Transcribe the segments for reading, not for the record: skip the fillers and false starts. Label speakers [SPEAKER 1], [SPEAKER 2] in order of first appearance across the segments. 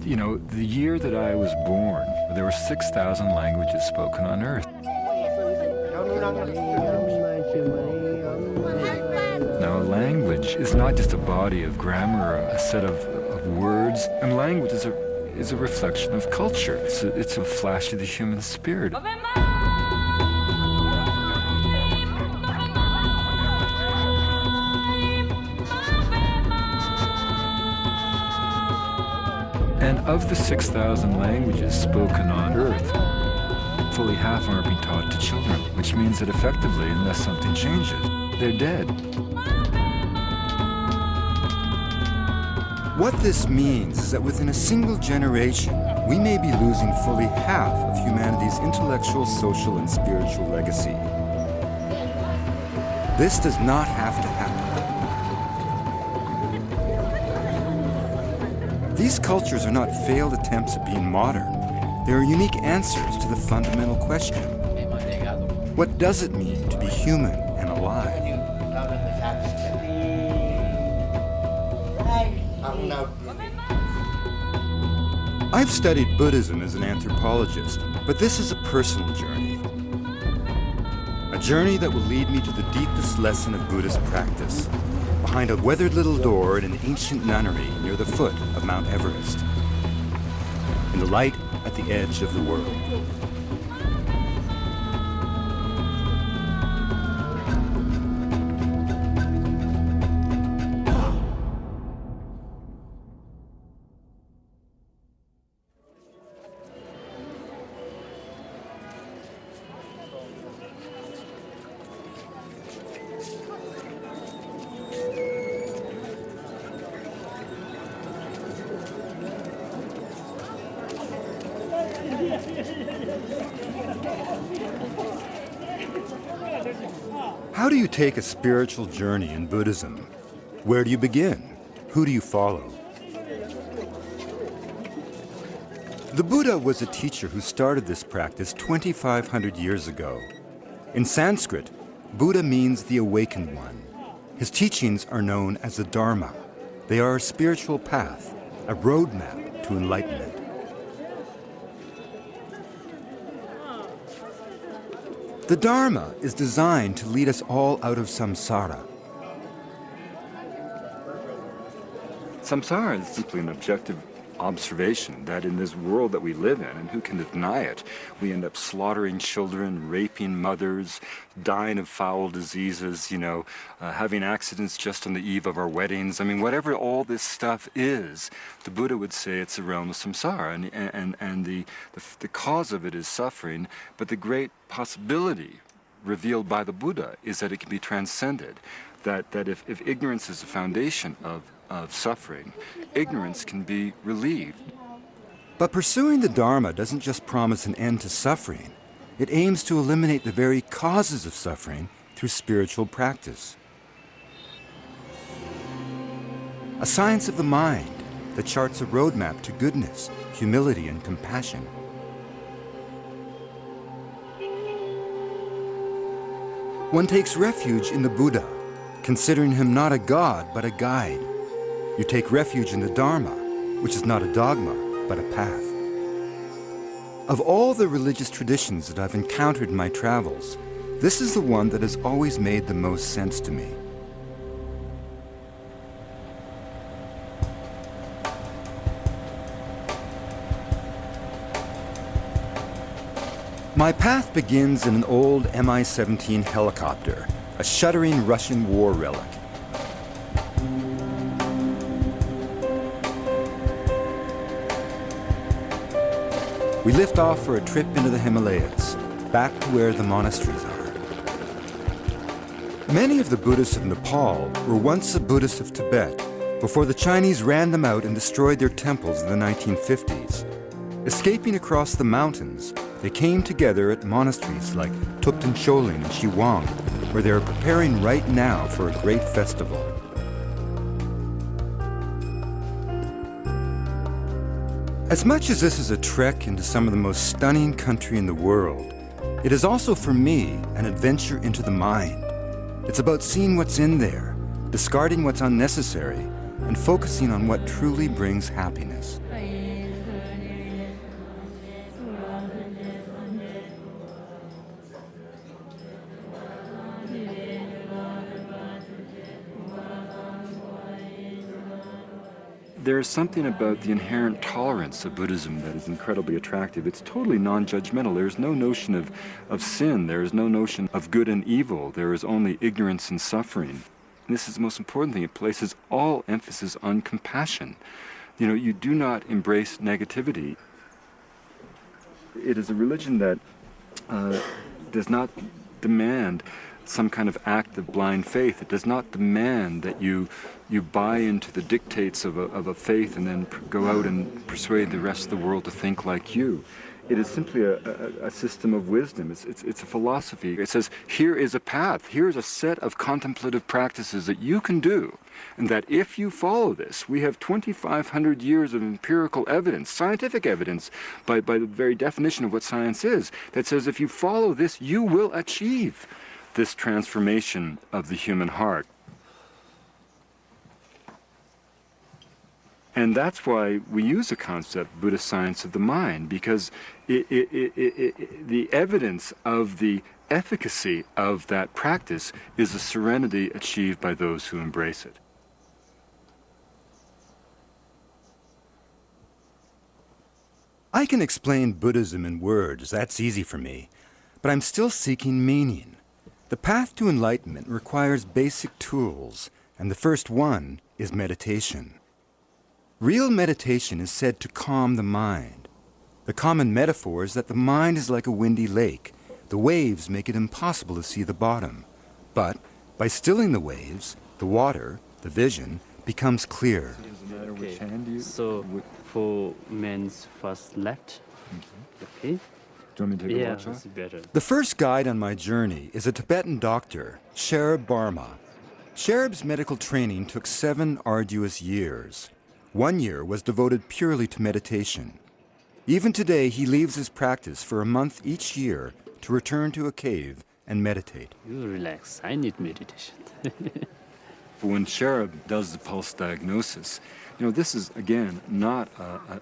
[SPEAKER 1] You know, the year that I was born, there were 6,000 languages spoken on Earth. Now, a language is not just a body of grammar or a set of words, and language is a reflection of culture. It's a flash of the human spirit. And of the 6,000 languages spoken on Earth, fully half of them are being taught to children, which means that effectively, unless something changes, they're dead.
[SPEAKER 2] What this means is that within a single generation, we may be losing fully half of humanity's intellectual, social, and spiritual legacy. This does not have to happen. These cultures are not failed attempts at being modern. They are unique answers to the fundamental question. What does it mean to be human and alive? I've studied Buddhism as an anthropologist, but this is a personal journey. A journey that will lead me to the deepest lesson of Buddhist practice, behind a weathered little door in an ancient nunnery near the foot of Mount Everest, in the light at the edge of the world. How do you take a spiritual journey in Buddhism? Where do you begin? Who do you follow? The Buddha was a teacher who started this practice 2,500 years ago. In Sanskrit, Buddha means the awakened one. His teachings are known as the Dhamma. They are a spiritual path, a roadmap to enlightenment. The Dharma is designed to lead us all out of samsara.
[SPEAKER 1] Samsara is simply an objective observation that in this world that we live in, and who can deny it, we end up slaughtering children, raping mothers, dying of foul diseases, having accidents just on the eve of our weddings. I mean, whatever all this stuff is, the Buddha would say it's a realm of samsara, and the cause of it is suffering, but the great possibility revealed by the Buddha is that it can be transcended, that if ignorance is the foundation of suffering, ignorance can be relieved.
[SPEAKER 2] But pursuing the Dharma doesn't just promise an end to suffering. It aims to eliminate the very causes of suffering through spiritual practice. A science of the mind that charts a roadmap to goodness, humility, and compassion. One takes refuge in the Buddha, considering him not a god, but a guide. You take refuge in the Dharma, which is not a dogma, but a path. Of all the religious traditions that I've encountered in my travels, this is the one that has always made the most sense to me. My path begins in an old Mi-17 helicopter, a shuddering Russian war relic. We lift off for a trip into the Himalayas, back to where the monasteries are. Many of the Buddhists of Nepal were once the Buddhists of Tibet before the Chinese ran them out and destroyed their temples in the 1950s. Escaping across the mountains, they came together at monasteries like Thupten Choling and Shiwang, where they are preparing right now for a great festival. As much as this is a trek into some of the most stunning country in the world, it is also for me an adventure into the mind. It's about seeing what's in there, discarding what's unnecessary, and focusing on what truly brings happiness.
[SPEAKER 1] There is something about the inherent tolerance of Buddhism that is incredibly attractive. It's totally non-judgmental. There is no notion of sin. There is no notion of good and evil. There is only ignorance and suffering. And this is the most important thing. It places all emphasis on compassion. You know, you do not embrace negativity. It is a religion that does not demand some kind of act of blind faith. It does not demand that you buy into the dictates of a faith and then go out and persuade the rest of the world to think like you. It is simply a system of wisdom. It's a philosophy. It says, here is a path. Here is a set of contemplative practices that you can do. And that if you follow this, we have 2,500 years of empirical evidence, scientific evidence, by the very definition of what science is, that says if you follow this, you will achieve this transformation of the human heart. And that's why we use the concept Buddhist science of the mind, because the evidence of the efficacy of that practice is a serenity achieved by those who embrace it.
[SPEAKER 2] I can explain Buddhism in words, that's easy for me, but I'm still seeking meaning. The path to enlightenment requires basic tools, and the first one is meditation. Real meditation is said to calm the mind. The common metaphor is that the mind is like a windy lake. The waves make it impossible to see the bottom. But by stilling the waves, the water, the vision, becomes clear.
[SPEAKER 3] Okay. So for men's first left. Okay.
[SPEAKER 1] Do you want me to take a watch
[SPEAKER 3] that's better.
[SPEAKER 2] The first guide on my journey is a Tibetan doctor, Sherab Barma. Sherab's medical training took 7 arduous years. 1 year was devoted purely to meditation. Even today, he leaves his practice for a month each year to return to a cave and meditate.
[SPEAKER 3] You relax. I need meditation.
[SPEAKER 1] When Sherab does the pulse diagnosis, you know, this is, again, not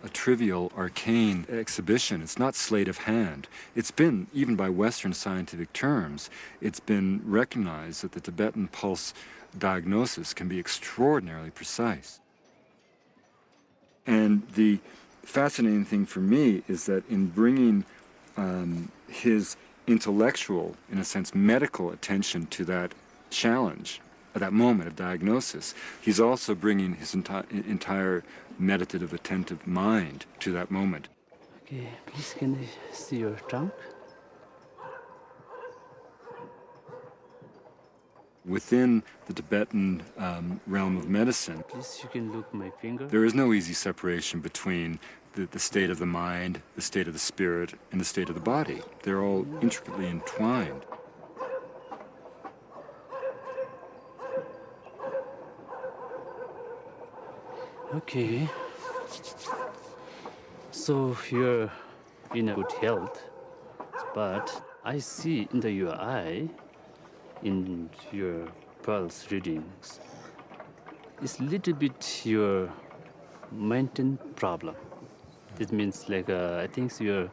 [SPEAKER 1] a trivial, arcane exhibition. It's not sleight of hand. It's been, even by Western scientific terms, it's been recognized that the Tibetan pulse diagnosis can be extraordinarily precise. And the fascinating thing for me is that in bringing his intellectual, in a sense, medical attention to that challenge, at that moment of diagnosis, he's also bringing his entire meditative, attentive mind to that moment.
[SPEAKER 3] Okay, please can I see your trunk?
[SPEAKER 1] Within the Tibetan realm of medicine,
[SPEAKER 3] Please, you can look my finger.
[SPEAKER 1] there is no easy separation between the state of the mind, the state of the spirit, and the state of the body. They're all intricately entwined.
[SPEAKER 3] Okay. So you're in a good health, but I see in your eye, in your pulse readings, it's little bit your maintenance problem. This means like I think you're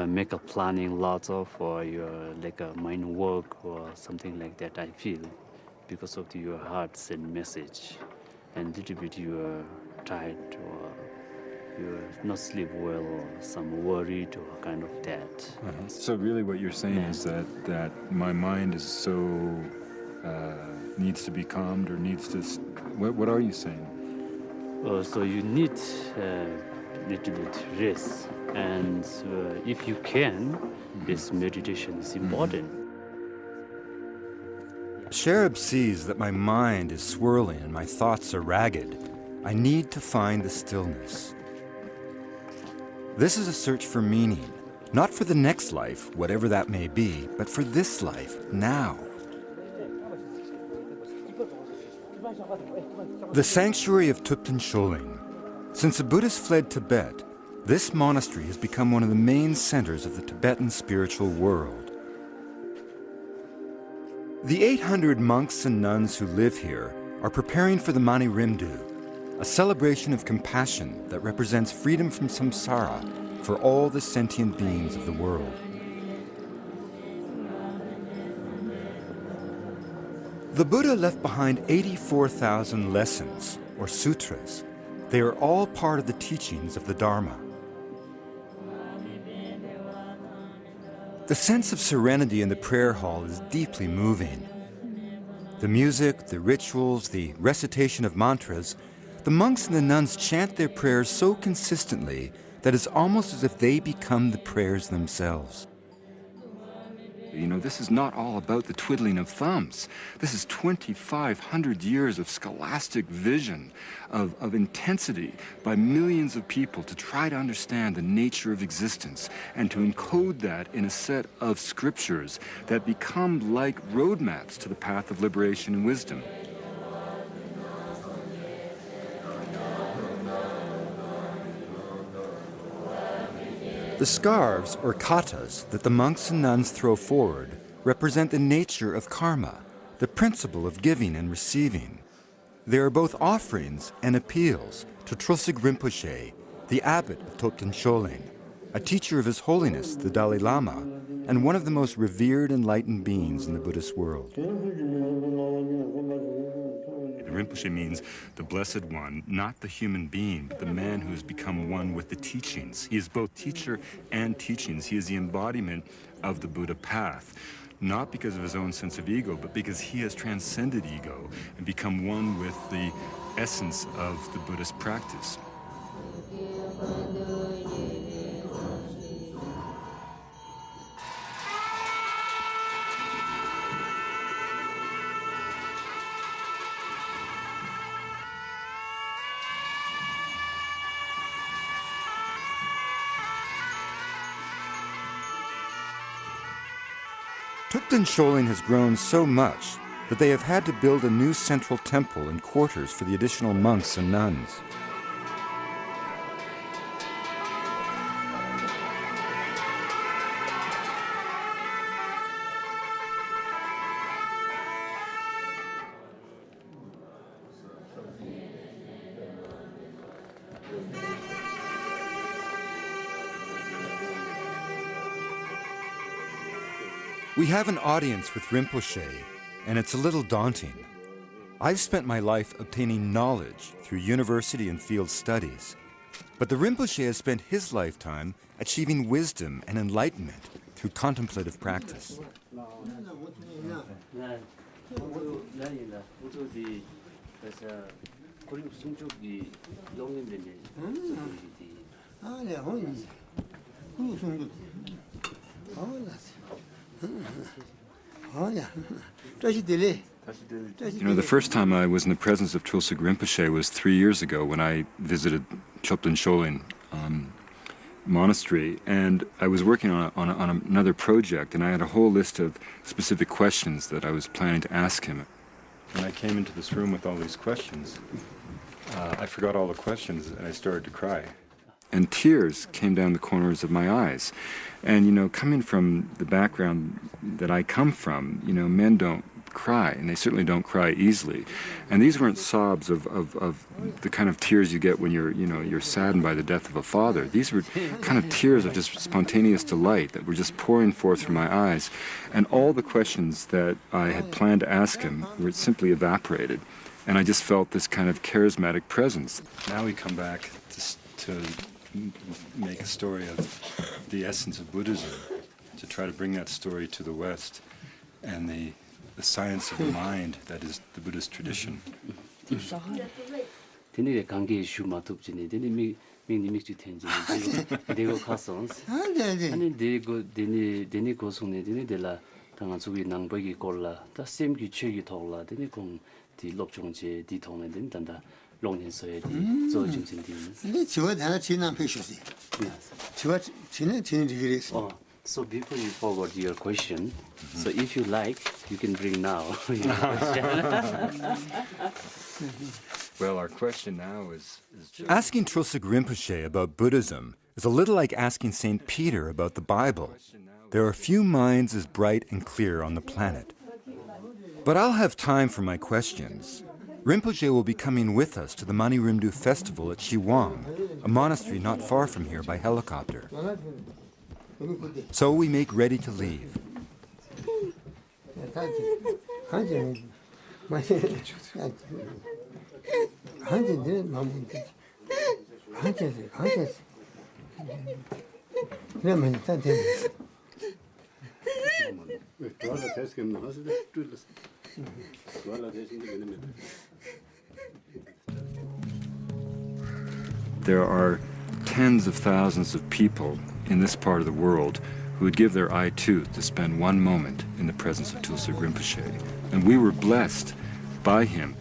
[SPEAKER 3] make a planning lots of, or your like a mind work or something like that. I feel because of your heart send message, and little bit you are tired or you're not sleep well or some worried or kind of that.
[SPEAKER 1] So really what you're saying is that my mind is so, needs to be calmed or needs to, what are you saying?
[SPEAKER 3] So you need little bit rest, and if you can, this meditation is important.
[SPEAKER 2] Sherab sees that my mind is swirling and my thoughts are ragged. I need to find the stillness. This is a search for meaning, not for the next life, whatever that may be, but for this life, now. The sanctuary of Thupten Choling. Since the Buddhists fled Tibet, this monastery has become one of the main centers of the Tibetan spiritual world. The 800 monks and nuns who live here are preparing for the Mani Rimdu, a celebration of compassion that represents freedom from samsara for all the sentient beings of the world. The Buddha left behind 84,000 lessons, or sutras. They are all part of the teachings of the Dharma. The sense of serenity in the prayer hall is deeply moving. The music, the rituals, the recitation of mantras, the monks and the nuns chant their prayers so consistently that it's almost as if they become the prayers themselves.
[SPEAKER 1] You know, this is not all about the twiddling of thumbs. This is 2,500 years of scholastic vision, of intensity by millions of people to try to understand the nature of existence and to encode that in a set of scriptures that become like roadmaps to the path of liberation and wisdom.
[SPEAKER 2] The scarves, or katas, that the monks and nuns throw forward represent the nature of karma, the principle of giving and receiving. They are both offerings and appeals to Trulsig Rinpoche, the abbot of Topten Choling, a teacher of His Holiness, the Dalai Lama, and one of the most revered enlightened beings in the Buddhist world.
[SPEAKER 1] Rinpoche means the Blessed One, not the human being, but the man who has become one with the teachings. He is both teacher and teachings. He is the embodiment of the Buddha path, not because of his own sense of ego, but because he has transcended ego and become one with the essence of the Buddhist practice.
[SPEAKER 2] Topten Choling has grown so much that they have had to build a new central temple and quarters for the additional monks and nuns. We have an audience with Rinpoche, and it's a little daunting. I've spent my life obtaining knowledge through university and field studies, but the Rinpoche has spent his lifetime achieving wisdom and enlightenment through contemplative practice.
[SPEAKER 1] You know, the first time I was in the presence of Trulsig Rinpoche was 3 years ago when I visited Topten Choling monastery, and I was working on another project, and I had a whole list of specific questions that I was planning to ask him. And I came into this room with all these questions. I forgot all the questions, and I started to cry. And tears came down the corners of my eyes. And, you know, coming from the background that I come from, you know, men don't cry, and they certainly don't cry easily. And these weren't sobs of the kind of tears you get when you're saddened by the death of a father. These were kind of tears of just spontaneous delight that were just pouring forth from my eyes. And all the questions that I had planned to ask him were simply evaporated. And I just felt this kind of charismatic presence. Now we come back to make a story of the essence of Buddhism, to try to bring that story to the West and the science of the mind that is the Buddhist tradition.
[SPEAKER 3] So before you forward your question, so if you like, you can bring now your question.
[SPEAKER 1] Well, our question now is
[SPEAKER 2] Asking Trulsig Rinpoche about Buddhism is a little like asking St. Peter about the Bible. There are few minds as bright and clear on the planet. But I'll have time for my questions. Rinpoche will be coming with us to the Manirimdu festival at Shiwang, a monastery not far from here by helicopter. So we make ready to leave.
[SPEAKER 1] There are tens of thousands of people in this part of the world who would give their eye tooth to spend one moment in the presence of Tulsa Rinpoche. And we were blessed by him.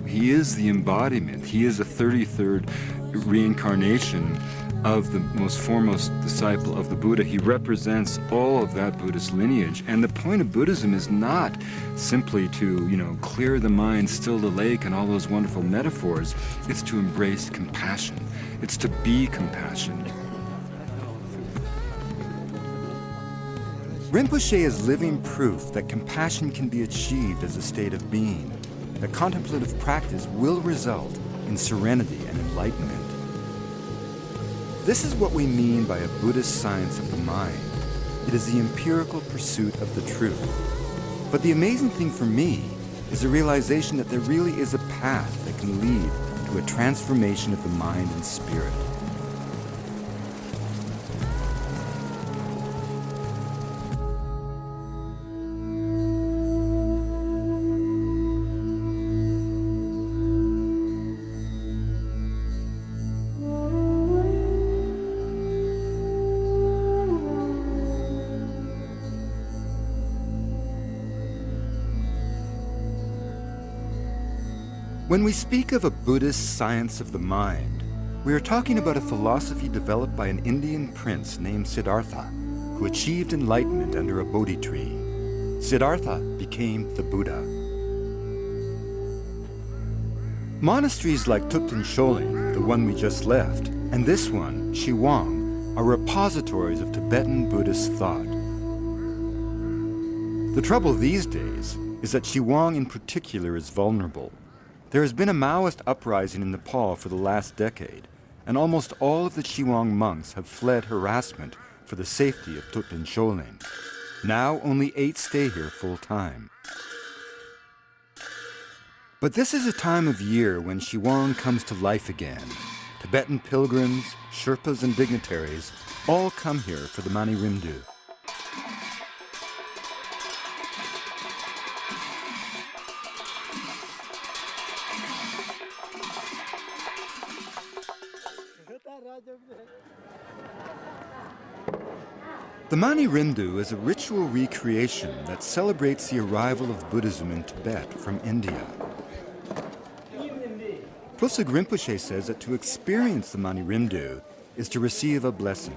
[SPEAKER 1] He is the embodiment. He is the 33rd reincarnation of the most foremost disciple of the Buddha. He represents all of that Buddhist lineage. And the point of Buddhism is not simply to, clear the mind, still the lake, and all those wonderful metaphors. It's to embrace compassion. It's to be compassion.
[SPEAKER 2] Rinpoche is living proof that compassion can be achieved as a state of being, that contemplative practice will result in serenity and enlightenment. This is what we mean by a Buddhist science of the mind. It is the empirical pursuit of the truth. But the amazing thing for me is the realization that there really is a path that can lead to a transformation of the mind and spirit. When we speak of a Buddhist science of the mind, we are talking about a philosophy developed by an Indian prince named Siddhartha, who achieved enlightenment under a Bodhi tree. Siddhartha became the Buddha. Monasteries like Thupten Choling, the one we just left, and this one, Shiwang, are repositories of Tibetan Buddhist thought. The trouble these days is that Shiwang in particular is vulnerable. There has been a Maoist uprising in Nepal for the last decade, and almost all of the Shiwang monks have fled harassment for the safety of Thupten Choling. Now only 8 stay here full-time. But this is a time of year when Shiwang comes to life again. Tibetan pilgrims, Sherpas, and dignitaries all come here for the Mani Rimdu. The Mani Rimdu is a ritual recreation that celebrates the arrival of Buddhism in Tibet from India. Phosig Rinpoche says that to experience the Mani Rimdu is to receive a blessing.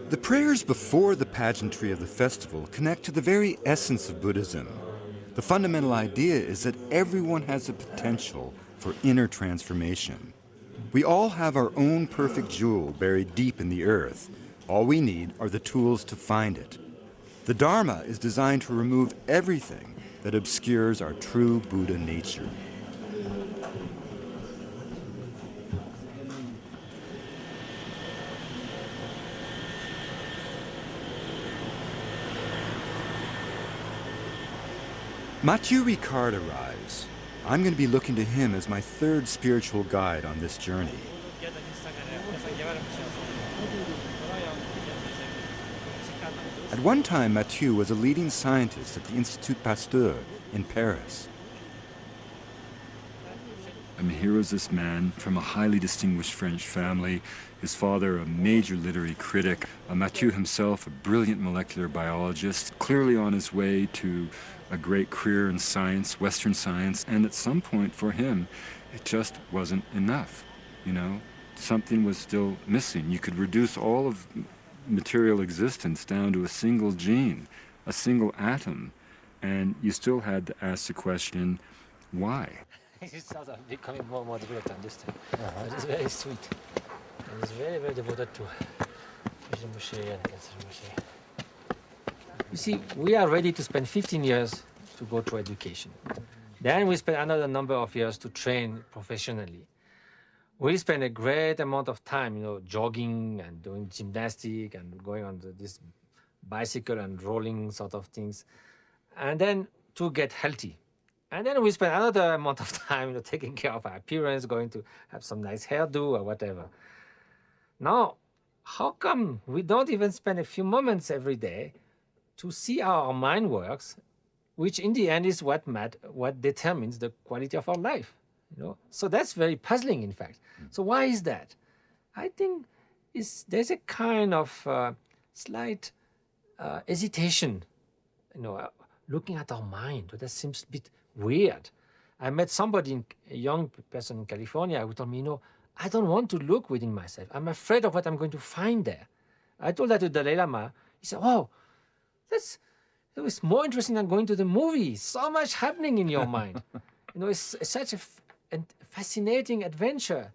[SPEAKER 2] The prayers before the pageantry of the festival connect to the very essence of Buddhism. The fundamental idea is that everyone has the potential for inner transformation. We all have our own perfect jewel buried deep in the earth. All we need are the tools to find it. The Dharma is designed to remove everything that obscures our true Buddha nature. Mathieu Ricard arrives. I'm going to be looking to him as my 3rd spiritual guide on this journey. At one time, Mathieu was a leading scientist at the Institut Pasteur in Paris.
[SPEAKER 1] I mean, here was this man from a highly distinguished French family, his father a major literary critic, Mathieu himself a brilliant molecular biologist, clearly on his way to a great career in science, Western science, and at some point for him, it just wasn't enough, Something was still missing. You could reduce all of material existence down to a single gene, a single atom, and you still had to ask the question, why?
[SPEAKER 4] His sons are becoming more and more difficult to understand. It is very sweet. It is very, very devoted to Rinpoche and Rinpoche. You see, we are ready to spend 15 years to go through education. Then we spend another number of years to train professionally. we spend a great amount of time, jogging and doing gymnastic and going on this bicycle and rolling sort of things, and then to get healthy. And then we spend another amount of time, taking care of our appearance, going to have some nice hairdo or whatever. Now, how come we don't even spend a few moments every day to see how our mind works, which in the end is what determines the quality of our life? So that's very puzzling, in fact. So why is that? I think there's a kind of slight hesitation, looking at our mind. That seems a bit weird. I met somebody, a young person in California, who told me, I don't want to look within myself. I'm afraid of what I'm going to find there. I told that to Dalai Lama. He said, oh, that was more interesting than going to the movies. So much happening in your mind. It's such a fascinating adventure.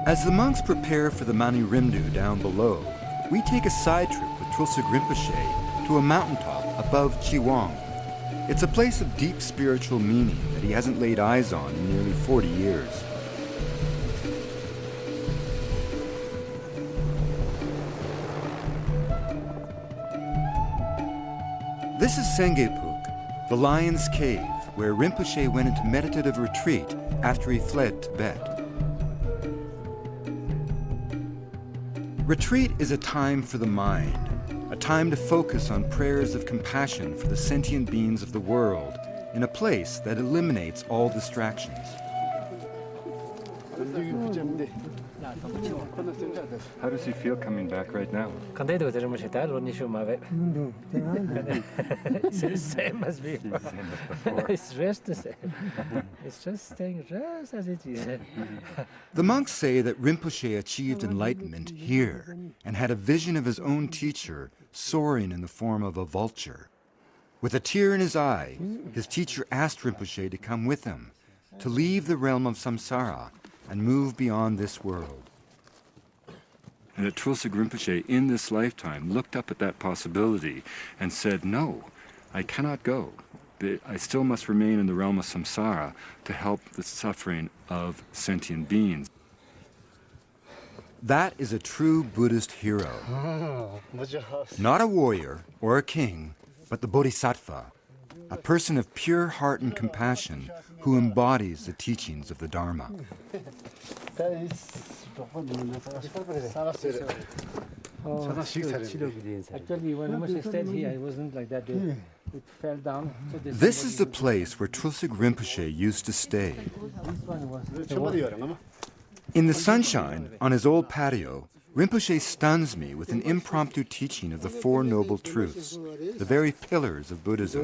[SPEAKER 2] As the monks prepare for the Mani Rimdu down below, we take a side trip with Tulsuk Rinpoche to a mountaintop above Chiwang. It's a place of deep spiritual meaning that he hasn't laid eyes on in nearly 40 years. This is Sengepuk, the Lion's Cave, where Rinpoche went into meditative retreat after he fled Tibet. Retreat is a time for the mind, a time to focus on prayers of compassion for the sentient beings of the world in a place that eliminates all distractions.
[SPEAKER 1] How does he feel coming back right now?
[SPEAKER 4] It's the same as before. It's just the same. It's just staying just as it is.
[SPEAKER 2] The monks say that Rinpoche achieved enlightenment here and had a vision of his own teacher soaring in the form of a vulture. With a tear in his eye, his teacher asked Rinpoche to come with him, to leave the realm of samsara and move beyond this world.
[SPEAKER 1] And that Tulsuk Rinpoche, in this lifetime, looked up at that possibility and said, no, I cannot go. I still must remain in the realm of samsara to help the suffering of sentient beings.
[SPEAKER 2] That is a true Buddhist hero. Not a warrior or a king, but the bodhisattva, a person of pure heart and compassion who embodies the teachings of the Dharma.
[SPEAKER 4] Actually, when Moshe stayed here, it wasn't like that. It fell down.
[SPEAKER 2] This is the place where Tulsuk Rinpoche used to stay. In the sunshine, on his old patio, Rinpoche stuns me with an impromptu teaching of the Four Noble Truths, the very pillars of Buddhism.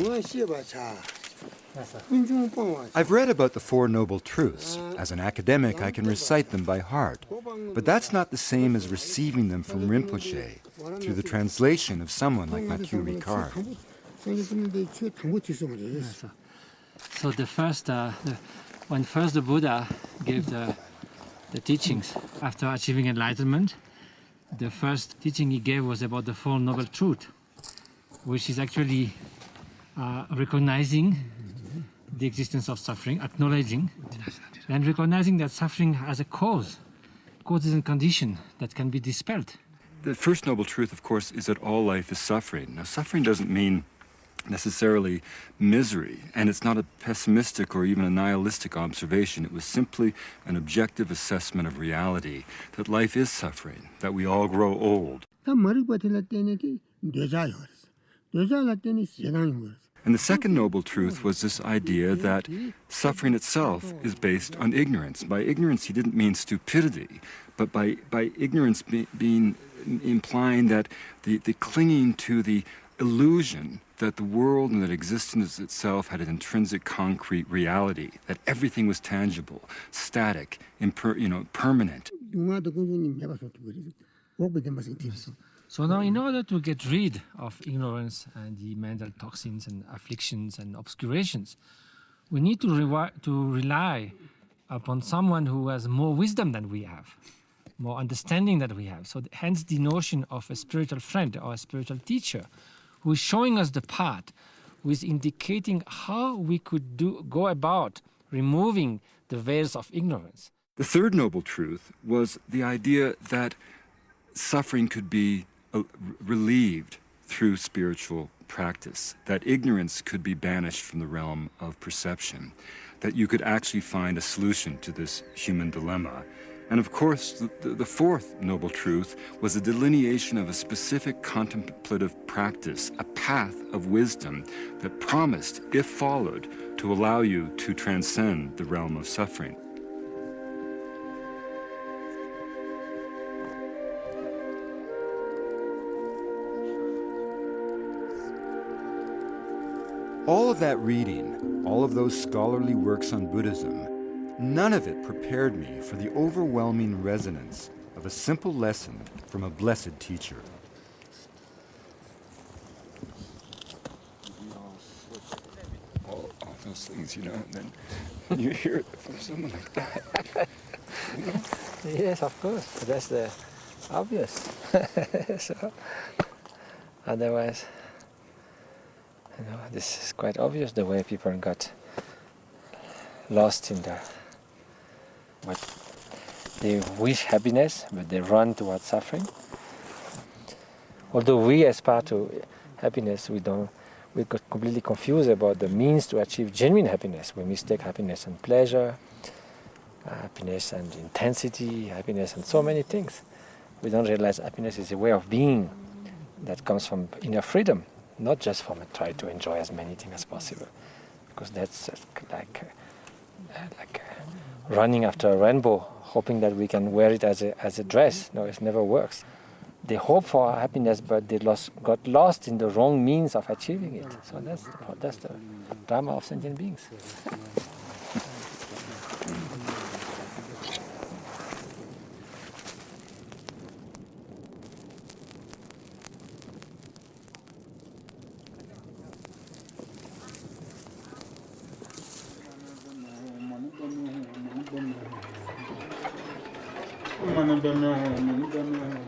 [SPEAKER 2] I've read about the Four Noble Truths. As an academic, I can recite them by heart. But that's not the same as receiving them from Rinpoche through the translation of someone like Mathieu Ricard.
[SPEAKER 4] So when first the Buddha gave the teachings after achieving enlightenment, the first teaching he gave was about the Four Noble Truths, which is actually recognizing the existence of suffering, acknowledging, and recognizing that suffering has a cause and condition that can be dispelled.
[SPEAKER 1] The first noble truth, of course, is that all life is suffering. Now, suffering doesn't mean necessarily misery, and it's not a pessimistic or even a nihilistic observation. It was simply an objective assessment of reality, that life is suffering, that we all grow old. And the second noble truth was this idea that suffering itself is based on ignorance. By ignorance, he didn't mean stupidity, but by ignorance implying that the clinging to the illusion that the world and that existence itself had an intrinsic concrete reality, that everything was tangible, static, permanent.
[SPEAKER 4] So now, in order to get rid of ignorance and the mental toxins and afflictions and obscurations, We need to rely upon someone who has more wisdom than we have, more understanding than we have. So hence the notion of a spiritual friend or a spiritual teacher who is showing us the path, who is indicating how we could go about removing the veils of ignorance.
[SPEAKER 1] The third noble truth was the idea that suffering could be relieved through spiritual practice, that ignorance could be banished from the realm of perception, that you could actually find a solution to this human dilemma. And of course, the fourth noble truth was a delineation of a specific contemplative practice, a path of wisdom that promised, if followed, to allow you to transcend the realm of suffering.
[SPEAKER 2] All of that reading, all of those scholarly works on Buddhism, none of it prepared me for the overwhelming resonance of a simple lesson from a blessed teacher.
[SPEAKER 1] All those things, you know, and then when you hear it from someone like that, you know?
[SPEAKER 4] Yes, of course. That's the obvious. So, otherwise, you know, this is quite obvious the way people got lost in what they wish happiness, but they run towards suffering. Although we aspire to happiness, we got completely confused about the means to achieve genuine happiness. We mistake happiness and pleasure, happiness and intensity, happiness and so many things. We don't realize happiness is a way of being that comes from inner freedom, not just from trying to enjoy as many things as possible, because that's like running after a rainbow, hoping that we can wear it as a dress. No, it never works. They hope for happiness, but they got lost in the wrong means of achieving it. So that's the Dhamma of sentient beings.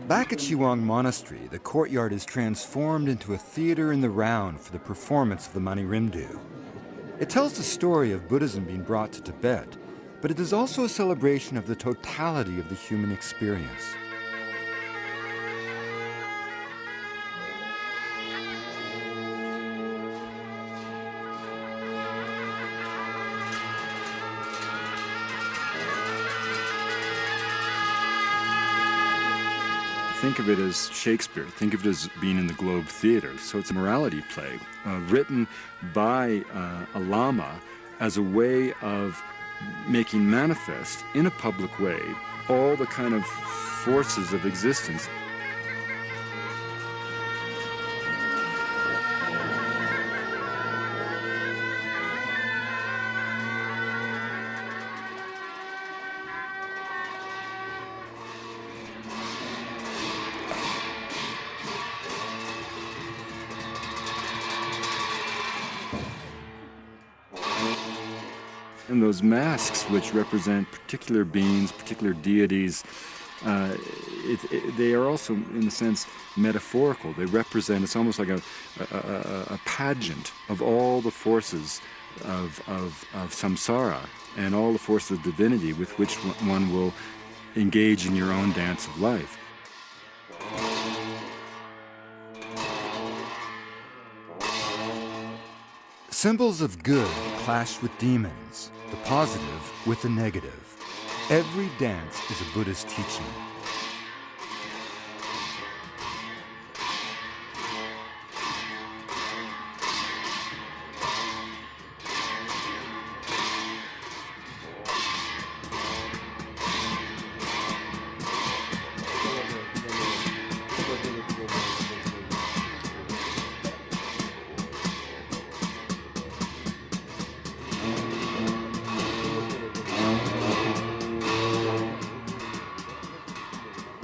[SPEAKER 2] Back at Shiwang Monastery, the courtyard is transformed into a theater in the round for the performance of the Mani Rimdu. It tells the story of Buddhism being brought to Tibet, but it is also a celebration of the totality of the human experience.
[SPEAKER 1] Think of it as Shakespeare. Think of it as being in the Globe Theatre. So it's a morality play written by a Lama as a way of making manifest in a public way all the kind of forces of existence. And those masks, which represent particular beings, particular deities, they are also, in a sense, metaphorical. They represent, it's almost like a pageant of all the forces of samsara and all the forces of divinity with which one will engage in your own dance of life.
[SPEAKER 2] Symbols of good clash with demons, the positive with the negative. Every dance is a Buddhist teaching.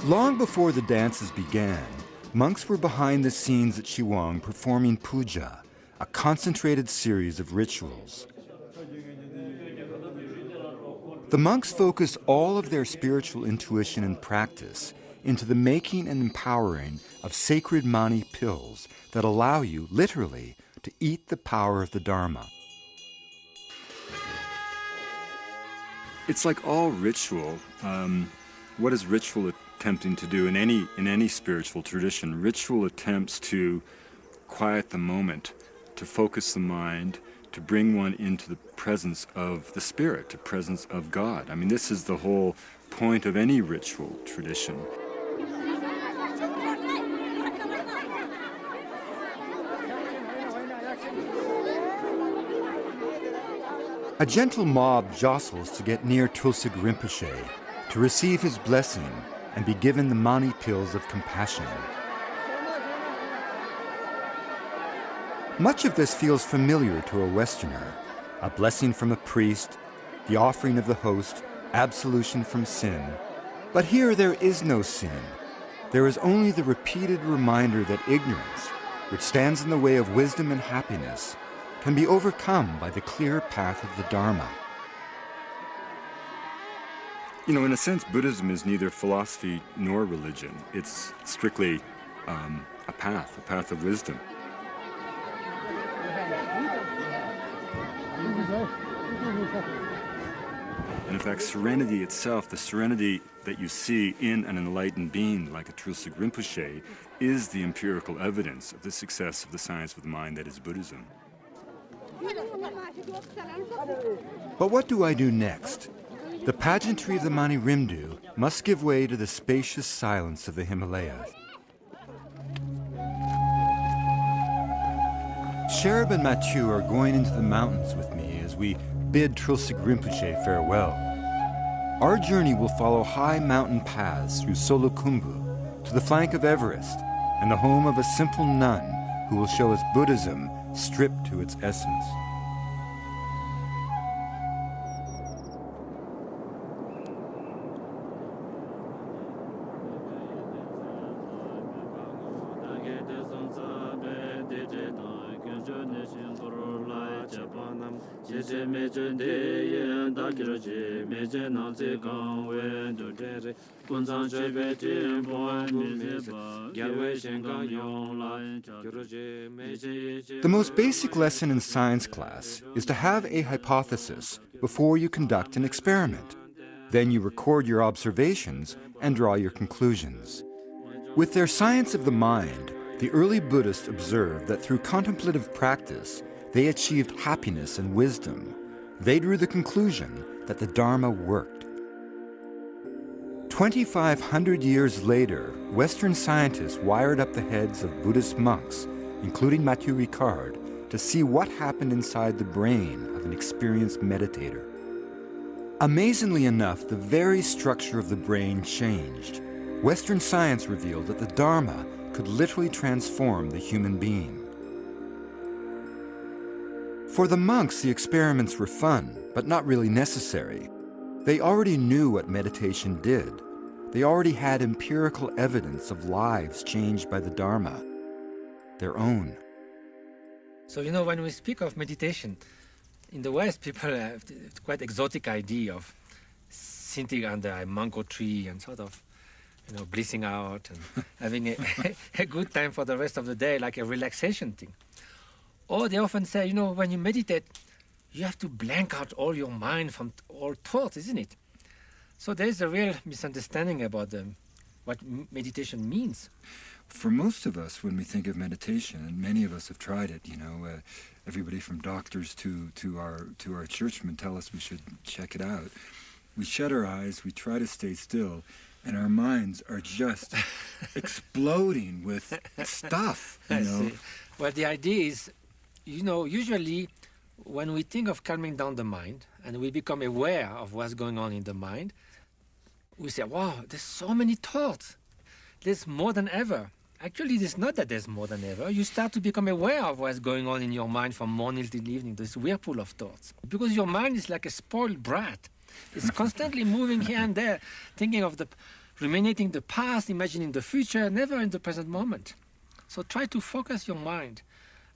[SPEAKER 2] Long before the dances began, monks were behind the scenes at Shiwang performing puja, a concentrated series of rituals. The monks focus all of their spiritual intuition and practice into the making and empowering of sacred mani pills that allow you, literally, to eat the power of the Dharma.
[SPEAKER 1] It's like all ritual. What is ritual attempting to do in any spiritual tradition? Ritual attempts to quiet the moment, to focus the mind, to bring one into the presence of the spirit, the presence of God. I mean, this is the whole point of any ritual tradition.
[SPEAKER 2] A gentle mob jostles to get near Tulsig Rinpoche, to receive his blessing and be given the mani pills of compassion. Much of this feels familiar to a Westerner. A blessing from a priest, the offering of the host, absolution from sin. But here there is no sin. There is only the repeated reminder that ignorance, which stands in the way of wisdom and happiness, can be overcome by the clear path of the Dharma.
[SPEAKER 1] You know, in a sense, Buddhism is neither philosophy nor religion. It's strictly a path of wisdom. And in fact, serenity itself, the serenity that you see in an enlightened being like a Tulsig Rinpoche, is the empirical evidence of the success of the science of the mind that is Buddhism.
[SPEAKER 2] But what do I do next? The pageantry of the Mani Rimdu must give way to the spacious silence of the Himalayas. Sherab and Mathieu are going into the mountains with me as we bid Tulsig Rinpoche farewell. Our journey will follow high mountain paths through Solukhumbu to the flank of Everest and the home of a simple nun who will show us Buddhism stripped to its essence. The most basic lesson in science class is to have a hypothesis before you conduct an experiment. Then you record your observations and draw your conclusions. With their science of the mind, the early Buddhists observed that through contemplative practice, they achieved happiness and wisdom. They drew the conclusion that the Dharma worked. 2,500 years later, Western scientists wired up the heads of Buddhist monks, including Mathieu Ricard, to see what happened inside the brain of an experienced meditator. Amazingly enough, the very structure of the brain changed. Western science revealed that the Dharma could literally transform the human being. For the monks, the experiments were fun, but not really necessary. They already knew what meditation did. They already had empirical evidence of lives changed by the Dharma, their own.
[SPEAKER 4] So, you know, when we speak of meditation, in the West, people have quite exotic idea of sitting under a mango tree and sort of, you know, blissing out and having a good time for the rest of the day, like a relaxation thing. Or they often say, you know, when you meditate, you have to blank out all your mind from all thoughts, isn't it? So there's a real misunderstanding about what meditation means.
[SPEAKER 1] For most of us, when we think of meditation, and many of us have tried it, you know, everybody from doctors to our churchmen tell us we should check it out. We shut our eyes, we try to stay still, and our minds are just exploding with stuff, you know.
[SPEAKER 4] See. Well, the idea is, you know, usually when we think of calming down the mind and we become aware of what's going on in the mind, we say, wow, there's so many thoughts. There's more than ever. Actually, it's not that there's more than ever. You start to become aware of what's going on in your mind from morning till evening, this whirlpool of thoughts. Because your mind is like a spoiled brat. It's constantly moving here and there, thinking of ruminating the past, imagining the future, never in the present moment. So try to focus your mind.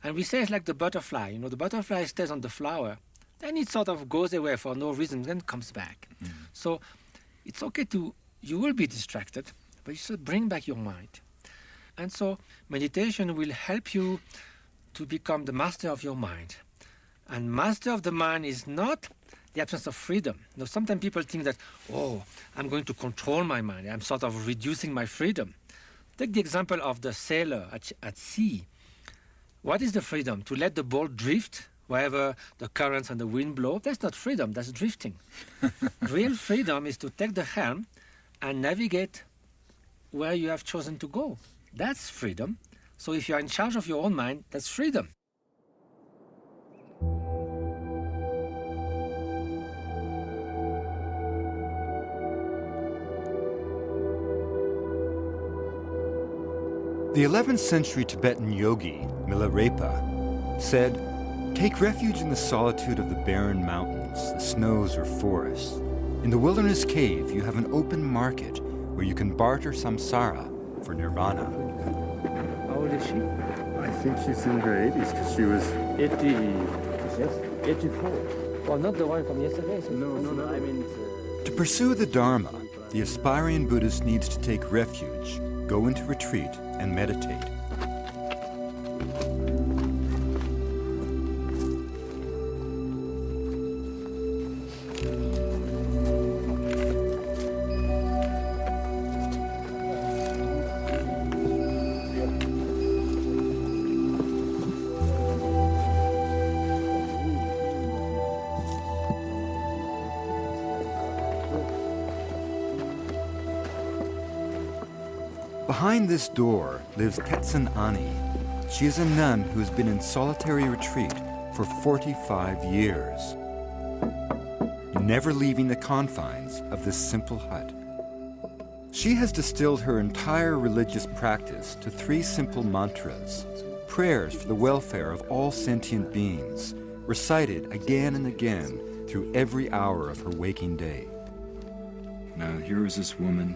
[SPEAKER 4] And we say it's like the butterfly. You know, the butterfly stays on the flower then it sort of goes away for no reason, then comes back. So it's okay you will be distracted, but you should bring back your mind. And so meditation will help you to become the master of your mind. And master of the mind is not the absence of freedom. Now, sometimes people think that, oh, I'm going to control my mind. I'm sort of reducing my freedom. Take the example of the sailor at sea. What is the freedom? To let the boat drift wherever the currents and the wind blow? That's not freedom, that's drifting. Real freedom is to take the helm and navigate where you have chosen to go. That's freedom. So if you're in charge of your own mind, that's freedom.
[SPEAKER 2] The 11th century Tibetan yogi, Milarepa, said, "Take refuge in the solitude of the barren mountains, the snows or forests. In the wilderness cave, you have an open market where you can barter samsara for nirvana."
[SPEAKER 3] How old is she?
[SPEAKER 1] I think she's in her 80s because she was...
[SPEAKER 3] 84.
[SPEAKER 4] Well, not the one from yesterday.
[SPEAKER 3] No, I mean...
[SPEAKER 2] To pursue the Dharma, the aspiring Buddhist needs to take refuge, go into retreat, and meditate. Behind this door lives Tetsun Ani. She is a nun who has been in solitary retreat for 45 years, never leaving the confines of this simple hut. She has distilled her entire religious practice to 3 simple mantras, prayers for the welfare of all sentient beings, recited again and again through every hour of her waking day.
[SPEAKER 1] Now, here is this woman,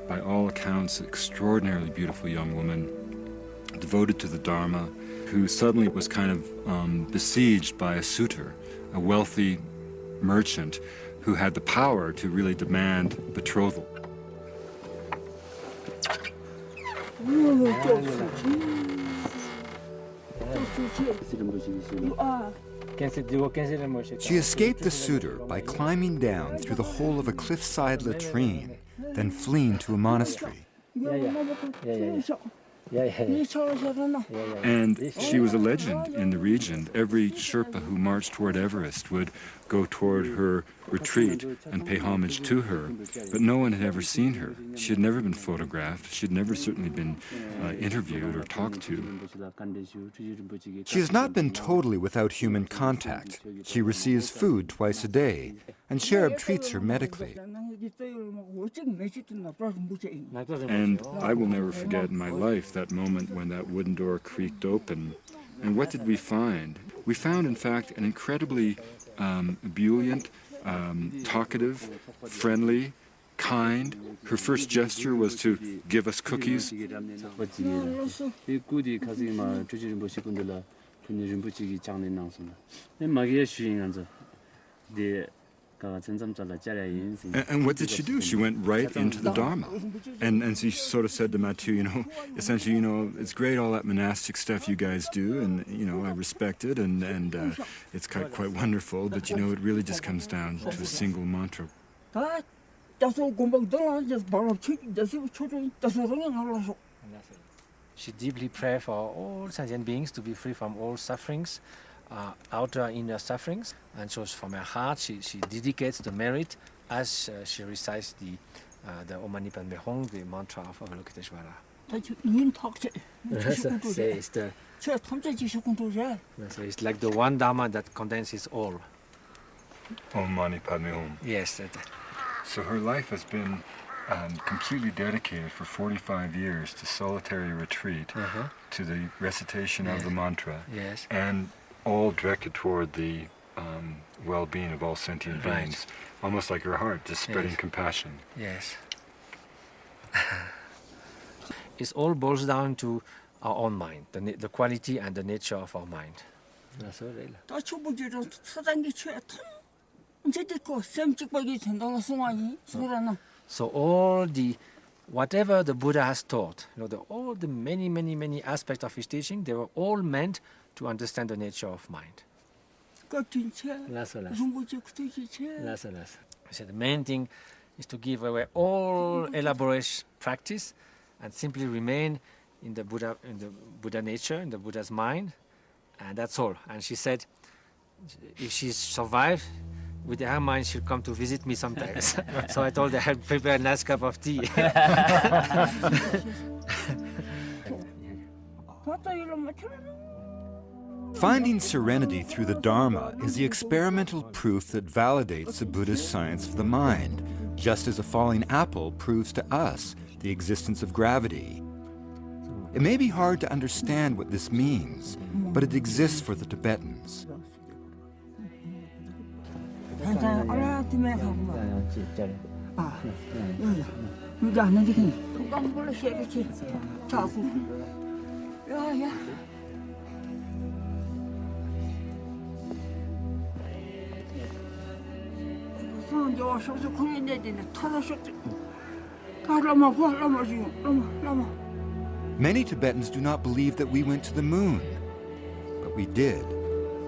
[SPEAKER 1] by all accounts, extraordinarily beautiful young woman, devoted to the Dharma, who suddenly was kind of besieged by a suitor, a wealthy merchant who had the power to really demand betrothal.
[SPEAKER 2] She escaped the suitor by climbing down through the hole of a cliffside latrine, then fleeing to a monastery.
[SPEAKER 1] And she was a legend in the region. Every Sherpa who marched toward Everest would go toward her retreat and pay homage to her, but no one had ever seen her. She had never been photographed. She had never certainly been interviewed or talked to.
[SPEAKER 2] She has not been totally without human contact. She receives food twice a day, and Sherab treats her medically.
[SPEAKER 1] And I will never forget in my life that moment when that wooden door creaked open. And what did we find? We found, in fact, an incredibly ebullient, talkative, friendly, kind. Her first gesture was to give us cookies. And what did she do? She went right into the Dharma. And she sort of said to Mathieu, essentially, it's great all that monastic stuff you guys do, and, I respect it, and it's quite wonderful, but, it really just comes down to a single mantra.
[SPEAKER 4] She deeply prays for all sentient beings to be free from all sufferings, outer inner sufferings, and so from her heart she dedicates the merit as she recites the Om Mani Padme Hum, the mantra of Avalokiteshvara. So it's like the one Dhamma that condenses all.
[SPEAKER 1] Om Mani Padme Hum.
[SPEAKER 4] Yes.
[SPEAKER 1] So her life has been completely dedicated for 45 years to solitary retreat, to the recitation of the mantra, and all directed toward the well-being of all sentient beings, almost like her heart, just spreading compassion.
[SPEAKER 4] Yes. It all boils down to our own mind, the quality and the nature of our mind.
[SPEAKER 5] 다 초보지로 사단기 쳐야 이제 듣고 쌤 찍박이 된다고 소마이 소라나.
[SPEAKER 4] So all the, whatever the Buddha has taught, all the many aspects of his teaching, they were all meant to understand the nature of mind.
[SPEAKER 5] 같은 체. 중고지 그때지 체.
[SPEAKER 4] So the main thing is to give away all elaborate practice and simply remain in the Buddha nature, in the Buddha's mind, and that's all. And she said, if she survives, with her mind, she'll come to visit me sometimes. So I told her I'd prepare a nice cup of tea.
[SPEAKER 2] Finding serenity through the Dharma is the experimental proof that validates the Buddhist science of the mind, just as a falling apple proves to us the existence of gravity. It may be hard to understand what this means, but it exists for the Tibetans. Many Tibetans do not believe that we went to the moon, but we did.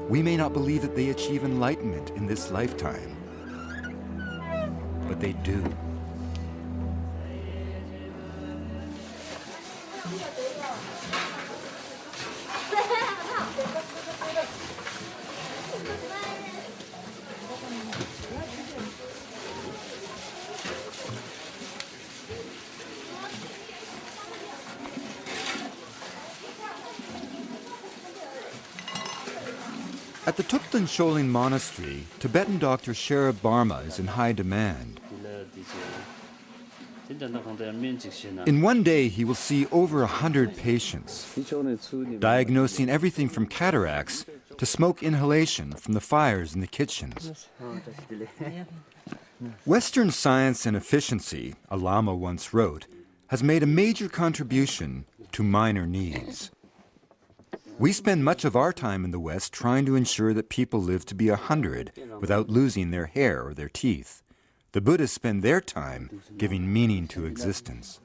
[SPEAKER 2] We may not believe that they achieve enlightenment in this lifetime, but they do. At the Thupten Choling Monastery, Tibetan Dr. Sherab Barma is in high demand. In one day, he will see over 100 patients, diagnosing everything from cataracts to smoke inhalation from the fires in the kitchens. Western science and efficiency, a Lama once wrote, has made a major contribution to minor needs. We spend much of our time in the West trying to ensure that people live to be 100 without losing their hair or their teeth. The Buddhists spend their time giving meaning to existence.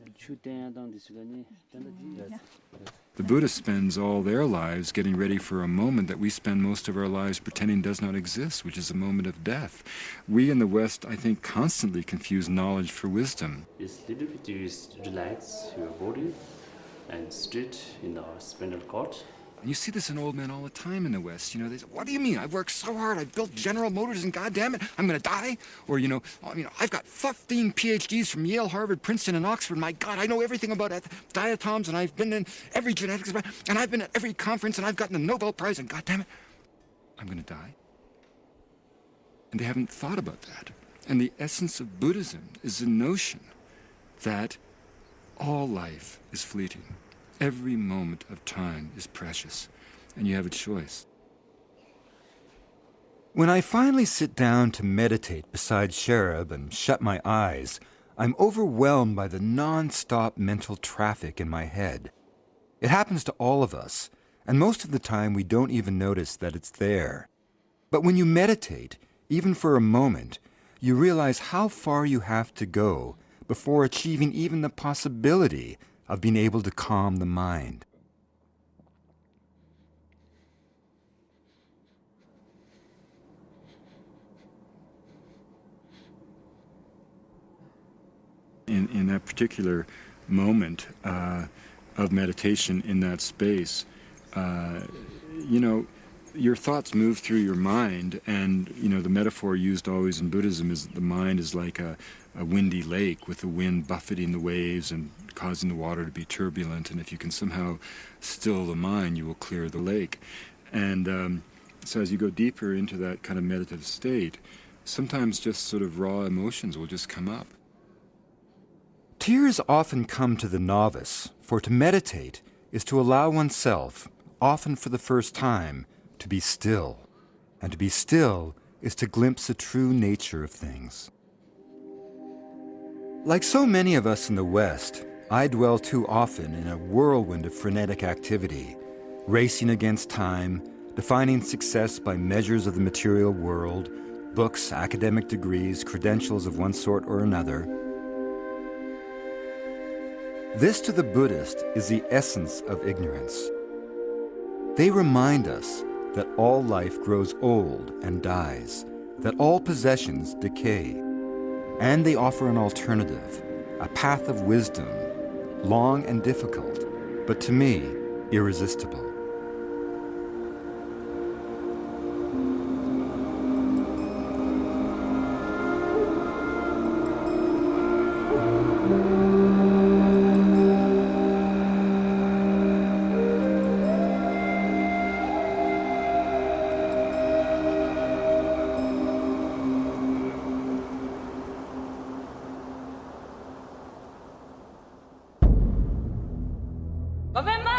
[SPEAKER 1] The Buddhist spends all their lives getting ready for a moment that we spend most of our lives pretending does not exist, which is a moment of death. We in the West, I think, constantly confuse knowledge for wisdom.
[SPEAKER 3] It's little bit you relax your body and straight in our spinal cord.
[SPEAKER 1] And you see this in old men all the time in the West. They say, what do you mean? I've worked so hard. I've built General Motors and goddamn it, I'm going to die? Or, I've got 15 PhDs from Yale, Harvard, Princeton, and Oxford. My God, I know everything about diatoms, and I've been in every genetics, and I've been at every conference, and I've gotten the Nobel Prize, and goddamn it, I'm going to die. And they haven't thought about that. And the essence of Buddhism is the notion that all life is fleeting. Every moment of time is precious, and you have a choice.
[SPEAKER 2] When I finally sit down to meditate beside Sherab and shut my eyes, I'm overwhelmed by the non-stop mental traffic in my head. It happens to all of us, and most of the time we don't even notice that it's there. But when you meditate, even for a moment, you realize how far you have to go before achieving even the possibility of being able to calm the mind.
[SPEAKER 1] In that particular moment of meditation in that space, your thoughts move through your mind, and the metaphor used always in Buddhism is that the mind is like a windy lake with the wind buffeting the waves and causing the water to be turbulent, and if you can somehow still the mind, you will clear the lake. And so as you go deeper into that kind of meditative state, sometimes just sort of raw emotions will just come up.
[SPEAKER 2] Tears often come to the novice, for to meditate is to allow oneself, often for the first time, to be still. And to be still is to glimpse the true nature of things. Like so many of us in the West, I dwell too often in a whirlwind of frenetic activity, racing against time, defining success by measures of the material world, books, academic degrees, credentials of one sort or another. This, to the Buddhist, is the essence of ignorance. They remind us that all life grows old and dies, that all possessions decay, and they offer an alternative, a path of wisdom, long and difficult, but to me, irresistible.
[SPEAKER 5] November!